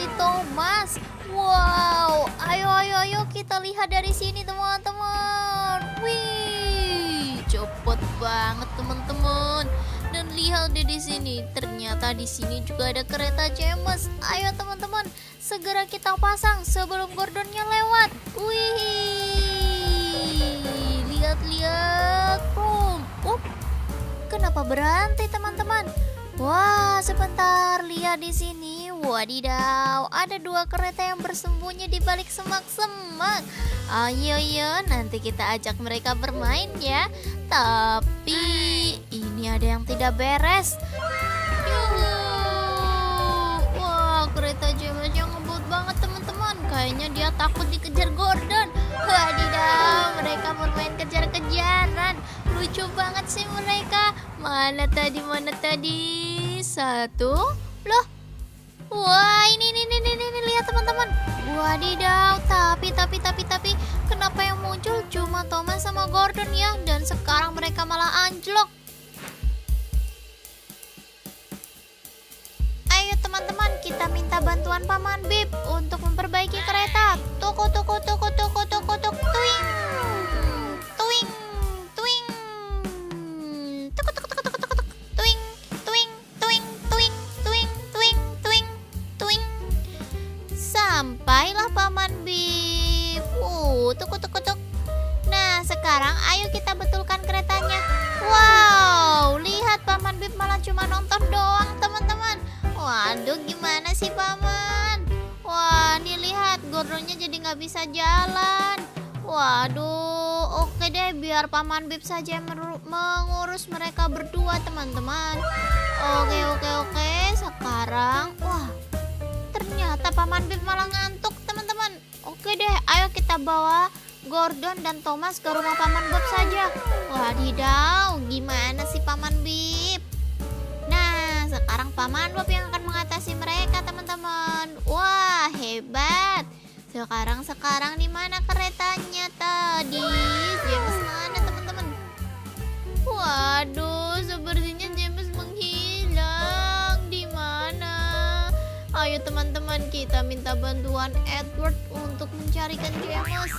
si Thomas. Wow, ayo kita lihat dari sini teman-teman. Wih, cepet banget teman-teman. Dan lihat deh di sini, ternyata di sini juga ada kereta James. Ayo teman-teman, segera kita pasang sebelum Gordonnya lewat. Wih, lihat-lihat, boom. Kenapa berhenti teman-teman? Wah, sebentar, lihat di sini. Wadidaw, ada dua kereta yang bersembunyi di balik semak-semak. Ayo, nanti kita ajak mereka bermain ya. Tapi ini ada yang tidak beres. Wah, kereta James yang ngebut banget teman-teman. Kayaknya dia takut dikejar Gordon. Wadidaw, mereka bermain kejar-kejaran. Lucu banget sih mereka. Mana tadi? Satu. Loh. Wah, ini lihat teman-teman. Wadidaw, tapi kenapa yang muncul cuma Thomas sama Gordon ya? Dan sekarang mereka malah anjlok. Ayo teman-teman, kita minta bantuan Paman Bip untuk memperbaiki kereta. Tuk. Tuing. Sampailah Paman Bip. Tuk. Nah, sekarang ayo kita betulkan keretanya. Wow, lihat Paman Bip malah cuma nonton doang teman-teman. Waduh, gimana sih Paman? Wah, nih lihat Gordonnya jadi nggak bisa jalan. Waduh, oke deh, biar Paman Bip saja yang mengurus mereka berdua teman-teman. Oke. Sekarang, wah, ternyata Paman Bip malah ngantuk teman-teman. Oke deh, ayo kita bawa Gordon dan Thomas ke rumah Paman Bob saja. Wadidaw, gimana sih Paman Bip? Nah, sekarang Paman Bob yang akan mengatasi mereka teman-teman. Wah, hebat. Sekarang di mana keretanya tadi? James mana teman-teman? Waduh, sepertinya James menghilang. Di mana? Ayo teman-teman, kita minta bantuan Edward untuk mencarikan James.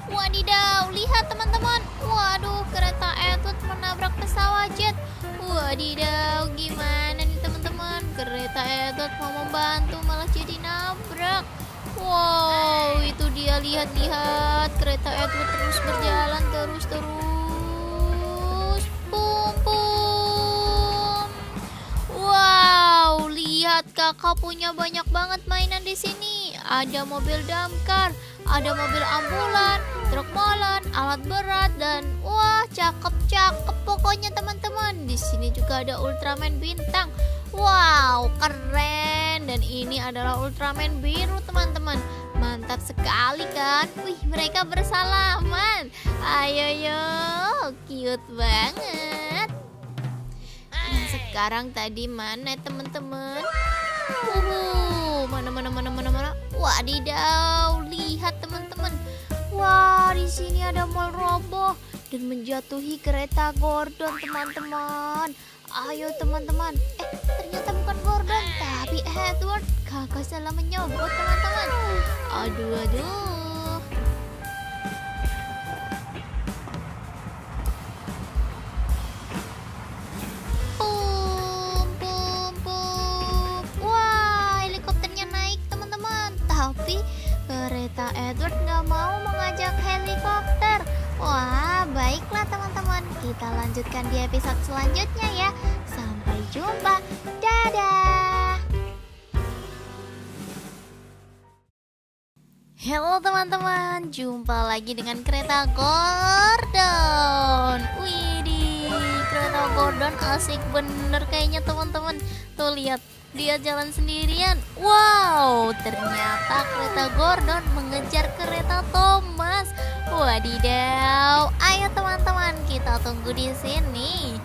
Wadidaw, lihat teman-teman. Waduh, kereta Edward menabrak pesawat jet. Wadidaw, gimana nih teman-teman? Kereta Edward mau membantu malah jadi nabrak. Wow, itu dia, lihat kereta Edward terus berjalan terus. Pum. Wow, lihat kakak punya banyak banget mainan di sini. Ada mobil damkar, ada mobil ambulan, truk molen, alat berat, dan wah, cakep pokoknya teman-teman. Di sini juga ada Ultraman bintang. Wow, keren. Dan ini adalah Ultraman biru teman-teman. Mantap sekali kan? Wih, mereka bersalaman. Ayo, cute banget. Nah, sekarang tadi mana teman-teman? Mana? Wadidaw, lihat teman-teman. Wah, di sini ada mall roboh dan menjatuhi kereta Gordon teman-teman. Ayo teman-teman. Ternyata bukan Gordon, tapi Edward. Kakak salah menyebut teman-teman. Aduh. Pum. Wah, helikopternya naik teman-teman. Tapi kereta Edward nggak mau mengajak helikopter. Wah, baiklah teman-teman. Kita lanjutkan di episode selanjutnya ya. Sampai jumpa. Dadah. Halo teman-teman, jumpa lagi dengan kereta Gordon. Widih, kereta Gordon asik bener kayaknya teman-teman. Tuh lihat, dia jalan sendirian. Wow, ternyata kereta Gordon mengejar kereta Thomas. Wadidaw, ayo teman-teman, kita tunggu di sini.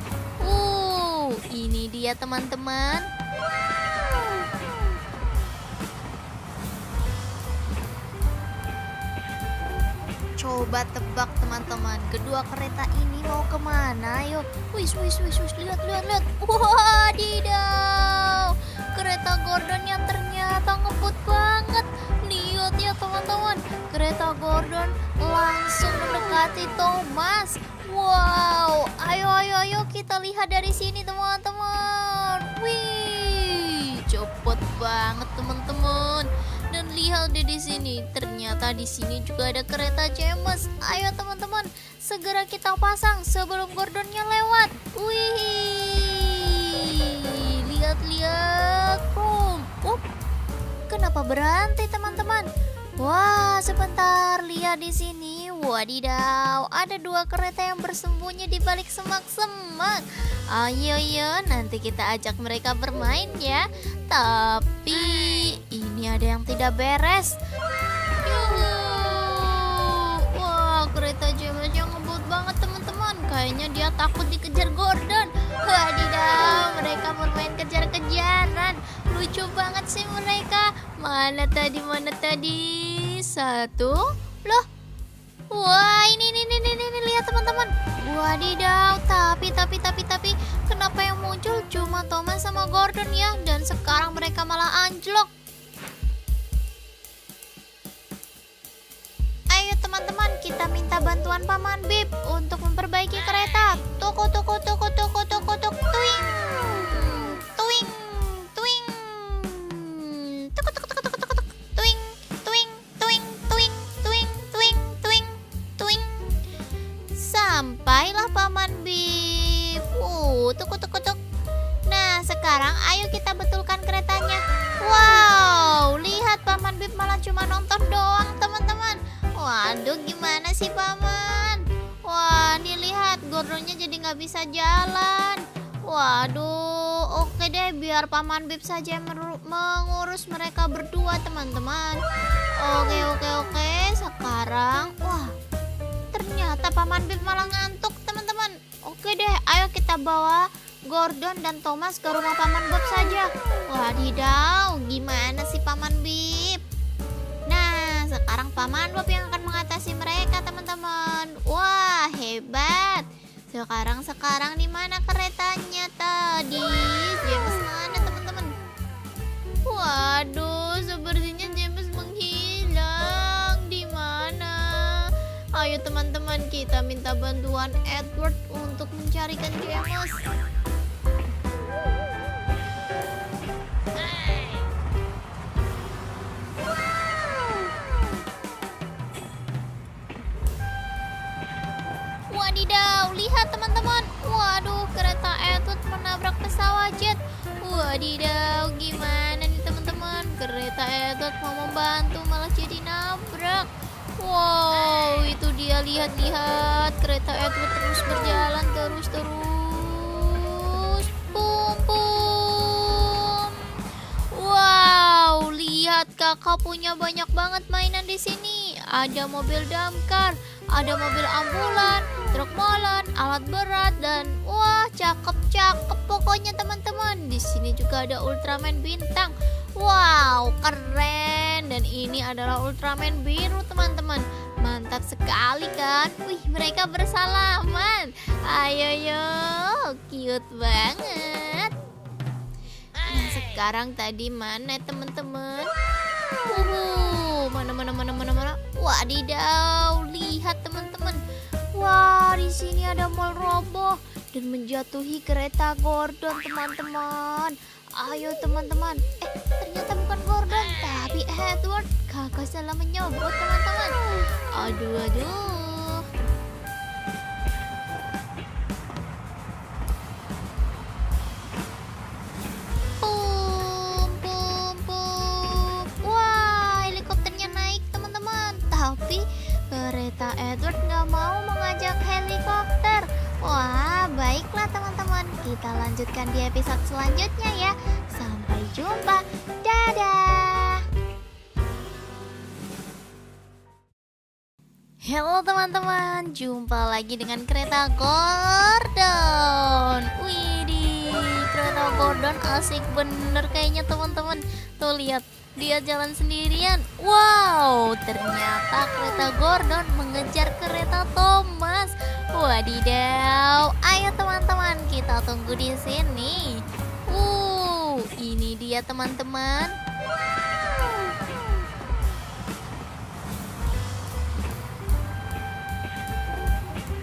Ini dia teman-teman. Coba tebak teman-teman, kedua kereta ini mau kemana? Ayo, wis, lihat. Wadidaw, kereta Gordonnya ternyata ngebut banget. Lihat ya teman-teman, kereta Gordon langsung mendekati Thomas. Wow, ayo kita lihat dari sini teman-teman. Wih, cepet banget teman-teman. Dan lihat deh di sini, ternyata di sini juga ada kereta James. Ayo teman-teman, segera kita pasang sebelum Gordonnya lewat. Wih, lihat. Boom. Kenapa berhenti teman-teman? Wah, sebentar, lihat di sini. Wadidaw, ada dua kereta yang bersembunyi di balik semak-semak. Ayo, nanti kita ajak mereka bermain ya. Tapi ini ada yang tidak beres. Wah, kereta James yang ngebut banget teman-teman. Kayaknya dia takut dikejar Gordon. Wadidaw, mereka bermain kejar-kejaran. Lucu banget sih mereka. Mana tadi? Satu. Loh. Wah, ini lihat teman-teman. Wadidaw, tapi kenapa yang muncul cuma Thomas sama Gordon ya? Dan sekarang mereka malah anjlok. Ayo teman-teman, kita minta bantuan Paman Bip untuk memperbaiki kereta. Tuk. Tuing. Sampailah Paman Bip. Tuk. Nah, sekarang ayo kita betulkan keretanya. Wow, lihat Paman Bip malah cuma nonton doang teman-teman. Waduh, gimana sih Paman? Wah, nih lihat Gordonnya jadi nggak bisa jalan. Waduh, oke deh, biar Paman Bip saja yang mengurus mereka berdua teman-teman. Oke. Sekarang, wah, ternyata Paman Bip malah ngantuk teman-teman. Oke deh, ayo kita bawa Gordon dan Thomas ke rumah Paman Bob saja. Wadidaw, gimana sih Paman Bip? Nah, sekarang Paman Bob yang akan mengatasi mereka teman-teman. Wah, hebat. Sekarang di mana keretanya tadi? James mana teman-teman? Waduh, sepertinya James menghilang. Di mana? Ayo teman-teman, kita minta bantuan Edward untuk mencarikan James. Wadidaw, lihat teman-teman. Waduh, kereta Edward menabrak pesawat jet. Wadidaw, gimana nih teman-teman? Kereta Edward mau membantu malah jadi nabrak. Wow, itu dia, lihat kereta Edward terus berjalan terus. Pum. Wow, lihat kakak punya banyak banget mainan di sini. Ada mobil damkar, ada mobil ambulan, truk molen, alat berat, dan wah, cakep pokoknya teman-teman. Di sini juga ada Ultraman bintang. Wow, keren. Dan ini adalah Ultraman biru teman-teman. Mantap sekali kan? Wih, mereka bersalaman. Ayo, cute banget. Nah, sekarang tadi mana teman-teman? Mana? Wadidaw, lihat teman-teman. Wah, di sini ada mall roboh dan menjatuhi kereta Gordon teman-teman. Ayo teman-teman. Ternyata bukan Gordon, tapi Edward. Kakak salah menyebut teman-teman. Aduh. Pum. Wah, helikopternya naik teman-teman. Tapi kereta Edward nggak mau mengajak helikopter. Wah, baiklah teman-teman. Kita lanjutkan di episode selanjutnya ya. Sampai jumpa. Dadah. Halo teman-teman, jumpa lagi dengan kereta Gordon. Widih, kereta Gordon asik bener kayaknya teman-teman. Tuh lihat, dia jalan sendirian. Wow, ternyata kereta Gordon mengejar kereta Thomas. Wadidaw, ayo teman-teman kita tunggu di sini. Ini dia teman-teman.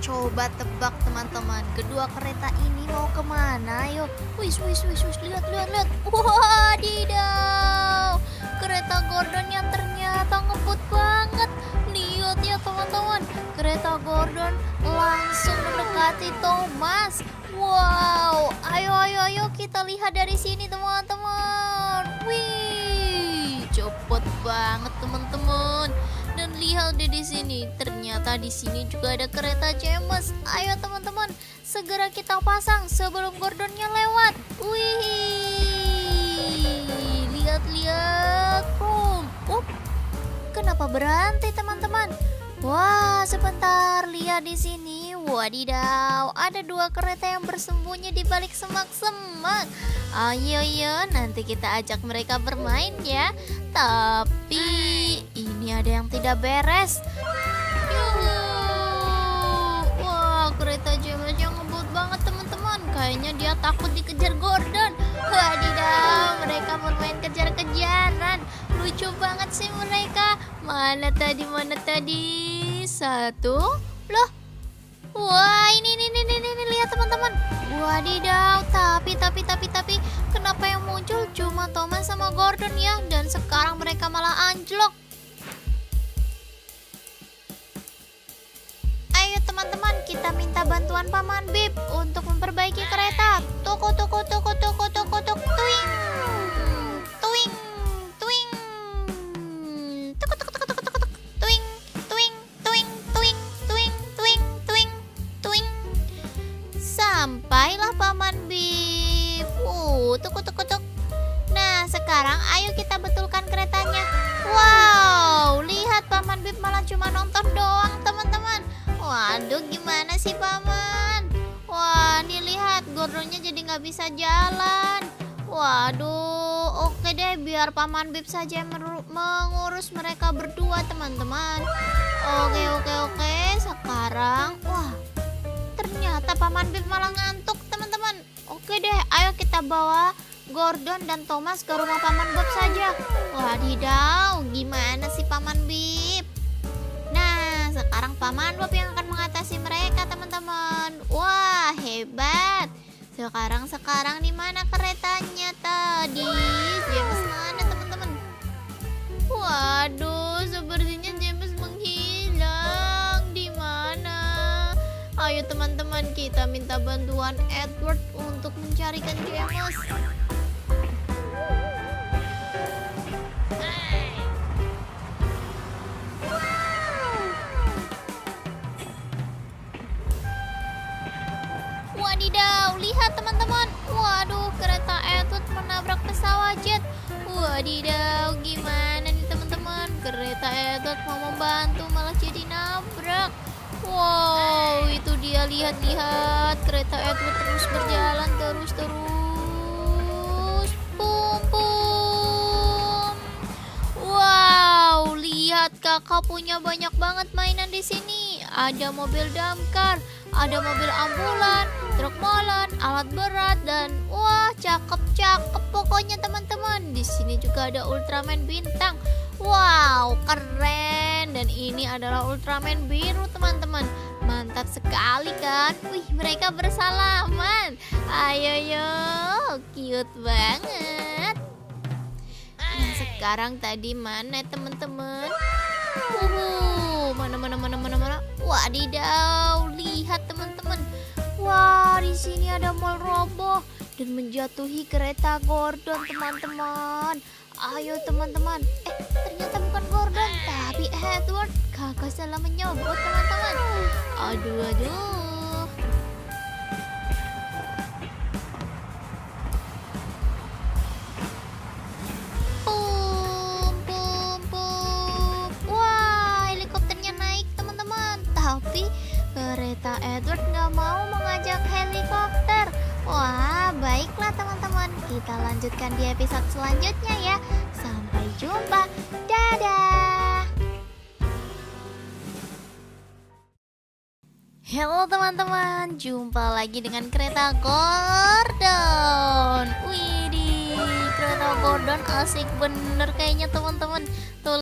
Coba tebak teman-teman, kedua kereta ini mau kemana? Ayo, wis, lihat. Wadidaw, kereta Gordonnya ternyata ngebut banget. Lihat ya teman-teman, kereta Gordon langsung mendekati Thomas. Wow, ayo kita lihat dari sini teman-teman. Wih, cepet banget teman-teman. Dan lihat deh di sini, ternyata di sini juga ada kereta James. Ayo teman-teman, segera kita pasang sebelum Gordonnya lewat. Wih, lihat. Kenapa berhenti teman-teman? Wah, sebentar, lihat di sini. Wadidaw, ada dua kereta yang bersembunyi di balik semak-semak. Ayo, nanti kita ajak mereka bermain ya. Tapi ini ada yang tidak beres. Wah, kereta James yang ngebut banget teman-teman. Kayaknya dia takut dikejar Gordon. Wadidaw, mereka bermain kejar-kejaran. Lucu banget sih mereka. Mana tadi? Satu. Loh. Wah, ini lihat teman-teman. Wadidaw, tapi kenapa yang muncul cuma Thomas sama Gordon ya? Dan sekarang mereka malah anjlok. Ayo teman-teman, kita minta bantuan Paman Bip untuk memperbaiki kereta. Tuk. Tuing. Sampailah Paman Bip. Tuk. Nah, sekarang ayo kita betulkan keretanya. Wow, lihat Paman Bip malah cuma nonton doang teman-teman. Waduh, gimana sih Paman? Wah, nih lihat Gordonnya jadi nggak bisa jalan. Waduh, oke deh, biar Paman Bip saja yang mengurus mereka berdua teman-teman. Oke. Sekarang, wah, ternyata Paman Bip malah ngantuk teman-teman. Oke deh, ayo kita bawa Gordon dan Thomas ke rumah Paman Bob saja. Wadidaw, gimana sih Paman Bip? Nah, sekarang Paman Bob yang akan mengatasi mereka teman-teman. Wah, hebat. Sekarang di mana keretanya tadi? James mana teman-teman? Waduh, sepertinya James menghilang. Di mana? Ayo teman-teman, kita minta bantuan Edward untuk mencarikan James. Wadidaw, lihat teman-teman. Waduh, kereta Edward menabrak pesawat jet. Wadidaw, gimana nih teman-teman? Kereta Edward mau membantu malah jadi nabrak. Wow, itu dia, lihat. Kereta Edward terus berjalan terus. Pum. Wow, lihat kakak punya banyak banget mainan di sini. Ada mobil damkar, ada mobil ambulan, truk molen, alat berat, dan wah, cakep pokoknya teman-teman. Di sini juga ada Ultraman bintang. Wow, keren. Dan ini adalah Ultraman biru teman-teman. Mantap sekali kan? Wih, mereka bersalaman. Ayo, cute banget. Nah, sekarang tadi mana teman-teman? Mana? Wadidaw, lihat teman-teman. Wah, di sini ada mall roboh dan menjatuhi kereta Gordon teman-teman. Ayo teman-teman. Ternyata bukan Gordon, tapi Edward. Kakak salah menyebut teman-teman. Aduh. Pum. Wah, helikopternya naik teman-teman. Tapi kereta Edward nggak mau mengajak helikopter. Wah, baiklah teman-teman. Kita lanjutkan di episode selanjutnya ya. Sampai jumpa. Dadah. Halo teman-teman, jumpa lagi dengan kereta Gordon. Widih, kereta Gordon asik bener kayaknya teman-teman. Tuh